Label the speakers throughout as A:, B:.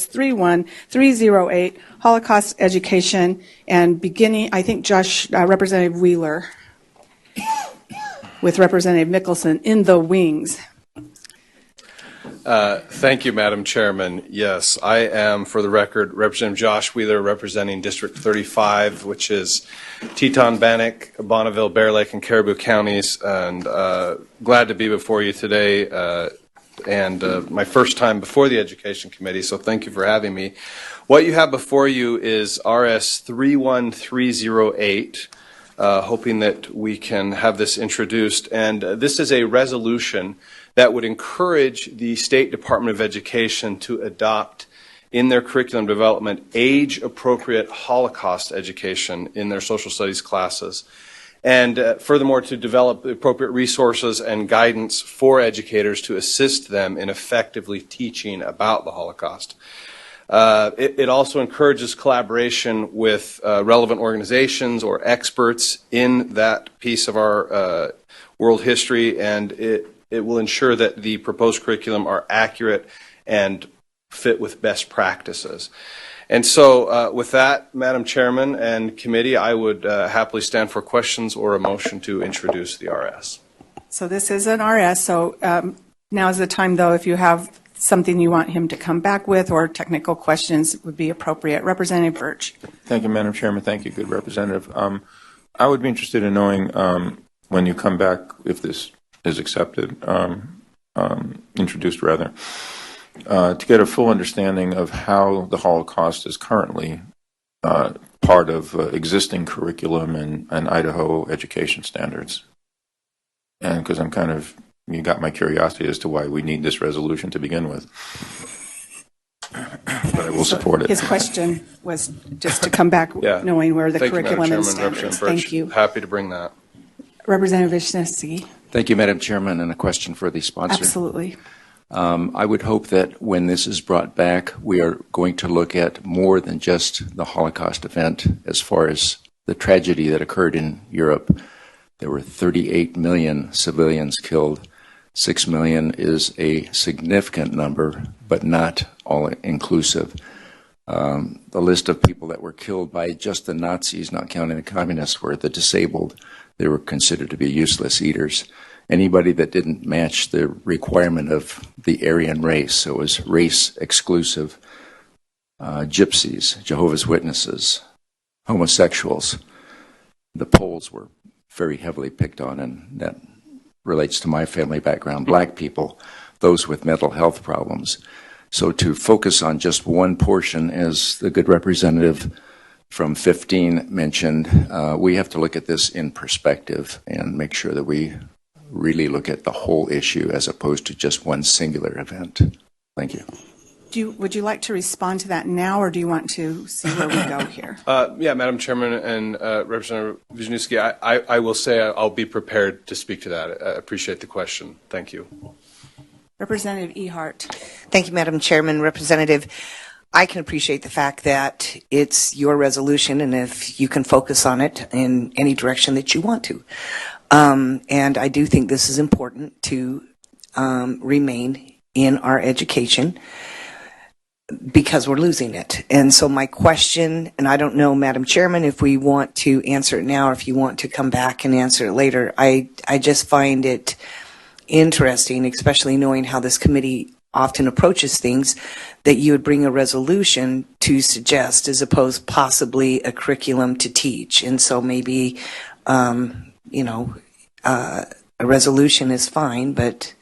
A: RS 31308, Holocaust Education, and beginning, I think Representative Wheeler with Representative Mickelson in the wings.
B: Thank you, Madam Chairman. Yes, I am, for the record, Representative Josh Wheeler, representing District 35, which is Teton, Bannock, Bonneville, Bear Lake, and Caribou counties, and glad to be before you today, and my first time before the Education Committee, so thank you for having me. What you have before you is RS 31308, hoping that we can have this introduced, and this is a resolution that would encourage the State Department of Education to adopt in their curriculum development age-appropriate Holocaust education in their social studies classes. And furthermore, to develop the appropriate resources and guidance for educators to assist them in effectively teaching about the Holocaust. It also encourages collaboration with relevant organizations or experts in that piece of our world history, and it will ensure that the proposed curriculum are accurate and fit with best practices. And so with that, Madam Chairman and Committee, I would happily stand for questions or a motion to introduce the RS.
A: So this is an RS, so now is the time, though, if you have something you want him to come back with or technical questions would be appropriate. Representative Birch.
C: Thank you, Madam Chairman. Thank you, good representative. I would be interested in knowing when you come back, if this is accepted, introduced rather, to get a full understanding of how the Holocaust is currently part of existing curriculum and Idaho education standards. And because I'm you got my curiosity as to why we need this resolution to begin with. But I will support it.
A: His question was just to come back knowing where the curriculum and standards. Thank you.
B: Happy to bring that.
A: Representative Wisniewski.
D: Thank you, Madam Chairman, and a question for the sponsor.
A: Absolutely.
D: I would hope that when this is brought back, we are going to look at more than just the Holocaust event as far as the tragedy that occurred in Europe. There were 38 million civilians killed. 6 million is a significant number, but not all-inclusive. The list of people that were killed by just the Nazis, not counting the communists, were the disabled. They were considered to be useless eaters. Anybody that didn't match the requirement of the Aryan race, so it was race exclusive, gypsies, Jehovah's Witnesses, homosexuals. The Poles were very heavily picked on, and that relates to my family background, black people, those with mental health problems. So to focus on just one portion, as the good representative from 15 mentioned, we have to look at this in perspective and make sure that we really look at the whole issue as opposed to just one singular event. Thank you.
A: Would you like to respond to that now, or do you want to see where we go here?
B: Yeah, Madam Chairman and Representative Wisniewski, I will say I'll be prepared to speak to that. I appreciate the question. Thank you.
A: Representative Ehart.
E: Thank you, Madam Chairman. Representative, I can appreciate the fact that it's your resolution, and if you can focus on it in any direction that you want to. And I do think this is important to remain in our education, because we're losing it. And so my question, and I don't know, Madam Chairman, if we want to answer it now or if you want to come back and answer it later, I just find it interesting, especially knowing how this committee often approaches things, that you would bring a resolution to suggest as opposed possibly a curriculum to teach. And so maybe, a resolution is fine, but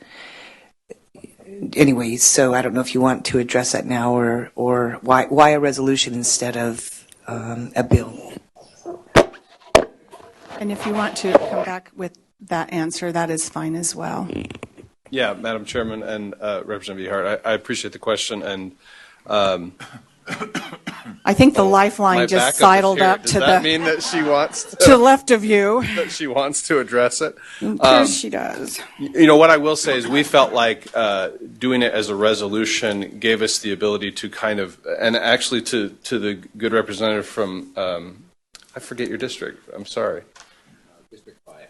E: anyway, so I don't know if you want to address that now or why a resolution instead of a bill.
A: And if you want to come back with that answer, that is fine as well.
B: Yeah, Madam Chairman and Representative Ehart, I appreciate the question, and
A: I think the lifeline just sidled up
B: to that mean that she wants
A: to the left of you.
B: That she wants to address it?
A: Of course she does.
B: What I will say is we felt like doing it as a resolution gave us the ability to kind of, and actually to the good representative from, I forget your district, I'm sorry.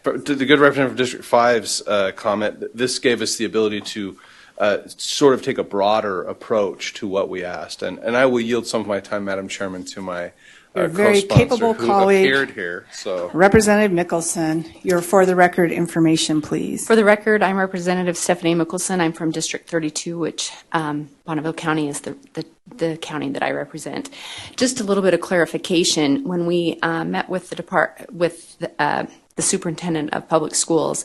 B: To the good representative of District 5's comment, this gave us the ability to sort of take a broader approach to what we asked. And I will yield some of my time, Madam Chairman, to my
A: Your very
B: co-sponsor
A: capable
B: who
A: colleague,
B: appeared here. So,
A: Representative Mickelson, your for the record information, please.
F: For the record, I'm Representative Stephanie Mickelson. I'm from District 32, which Bonneville County is the county that I represent. Just a little bit of clarification. When we met with the superintendent of public schools,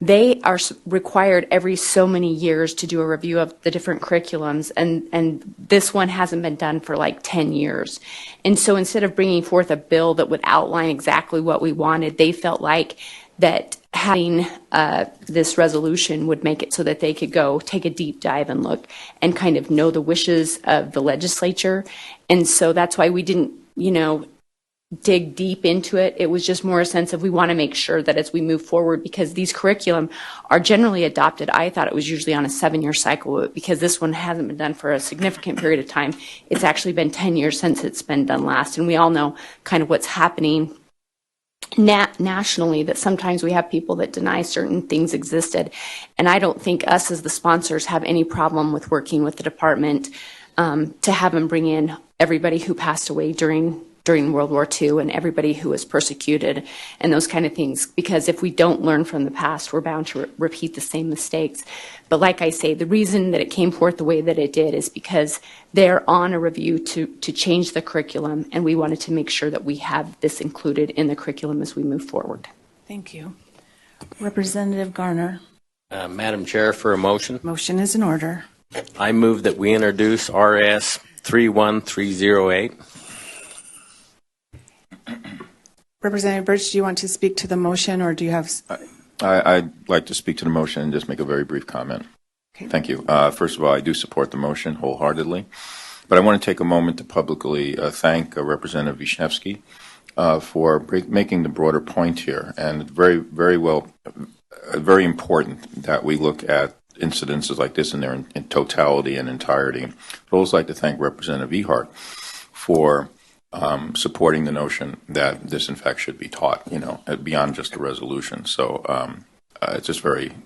F: they are required every so many years to do a review of the different curriculums, and this one hasn't been done for like 10 years. And so instead of bringing forth a bill that would outline exactly what we wanted, they felt like that having this resolution would make it so that they could go take a deep dive and look and kind of know the wishes of the legislature. And so that's why we didn't, dig deep into it. It was just more a sense of we want to make sure that as we move forward, because these curriculum are generally adopted, I thought it was usually on a 7-year cycle, but because this one hasn't been done for a significant period of time, it's actually been 10 years since it's been done last. And we all know kind of what's happening nationally, that sometimes we have people that deny certain things existed. And I don't think us as the sponsors have any problem with working with the department to have them bring in everybody who passed away during World War II and everybody who was persecuted and those kind of things, because if we don't learn from the past, we're bound to repeat the same mistakes. But like I say, the reason that it came forth the way that it did is because they're on a review to change the curriculum, and we wanted to make sure that we have this included in the curriculum as we move forward.
A: Thank you. Representative Garner.
G: Madam Chair, for a motion.
A: Motion is in order.
G: I move that we introduce RS 31308.
A: Representative Birch, do you want to speak to the motion, or do you have?
C: I'd like to speak to the motion and just make a very brief comment.
A: Okay.
C: Thank you. First of all, I do support the motion wholeheartedly, but I want to take a moment to publicly thank Representative Wisniewski for making the broader point here, and very important that we look at incidences like this in their in totality and entirety. I'd also like to thank Representative Ehart for supporting the notion that this, in fact, should be taught, beyond just a resolution. So it's just very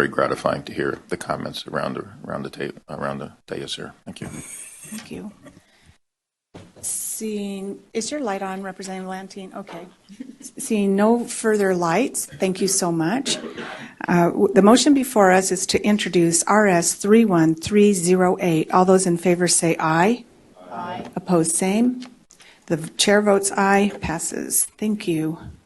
C: gratifying to hear the comments around the dais here. Thank you.
A: Thank you. Is your light on, Representative Lantine? Okay. Seeing no further lights, thank you so much. The motion before us is to introduce RS 31308. All those in favor say aye. Aye. Opposed, same. The chair votes aye. Passes. Thank you.